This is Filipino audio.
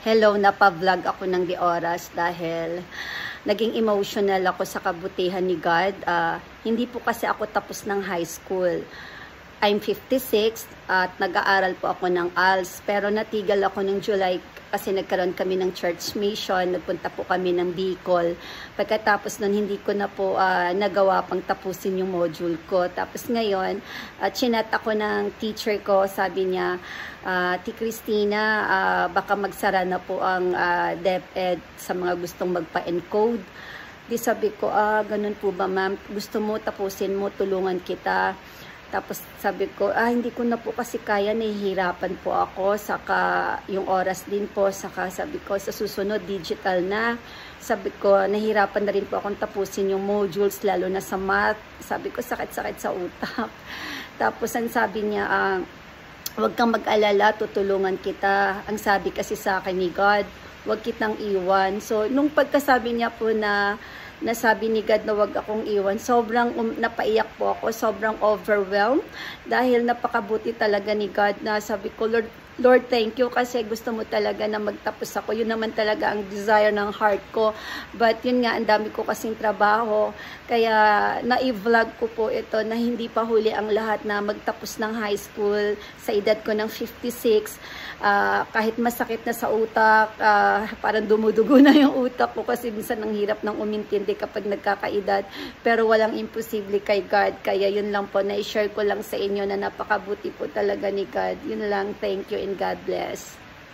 Hello, napa-vlog ako ng Di Oras dahil naging emotional ako sa kabutihan ni God. Hindi po kasi ako tapos ng high school. I'm 56 at nag-aaral po ako ng ALS, pero natigil ako ng July kasi nagkaroon kami ng church mission, nagpunta po kami ng Bicol. Pagkatapos nun, hindi ko na po nagawa pang tapusin yung module ko. Tapos ngayon, chinat ako ng teacher ko, sabi niya, Ti Christina, baka magsara na po ang DepEd sa mga gustong magpa-encode. Di sabi ko, ganun po ba ma'am, gusto mo tapusin mo, tulungan kita. Tapos sabi ko, hindi ko na po kasi kaya, nahihirapan po ako, saka yung oras din po, saka sabi ko, sa susunod, digital na. Sabi ko, nahihirapan na rin po akong tapusin yung modules, lalo na sa math. Sabi ko, sakit-sakit sa utak. Tapos ang sabi niya, huwag kang mag-alala, tutulungan kita. Ang sabi kasi sa akin ni God, huwag kitang iwan. So, nung pagkasabi niya po na nasabi ni God na wag akong iwan, sobrang napaiyak po ako, sobrang overwhelmed dahil napakabuti talaga ni God na sabi ko, Lord, thank you kasi gusto mo talaga na magtapos ako. Yun naman talaga ang desire ng heart ko. But yun nga, ang dami ko kasing trabaho. Kaya na-vlog ko po ito na hindi pa huli ang lahat na magtapos ng high school sa edad ko ng 56. Kahit masakit na sa utak, parang dumudugo na yung utak ko kasi minsan ang hirap ng umintindi kapag nagkakaedad. Pero walang imposible kay God. Kaya yun lang po, na-share ko lang sa inyo na napakabuti po talaga ni God. Yun lang, thank you and God bless.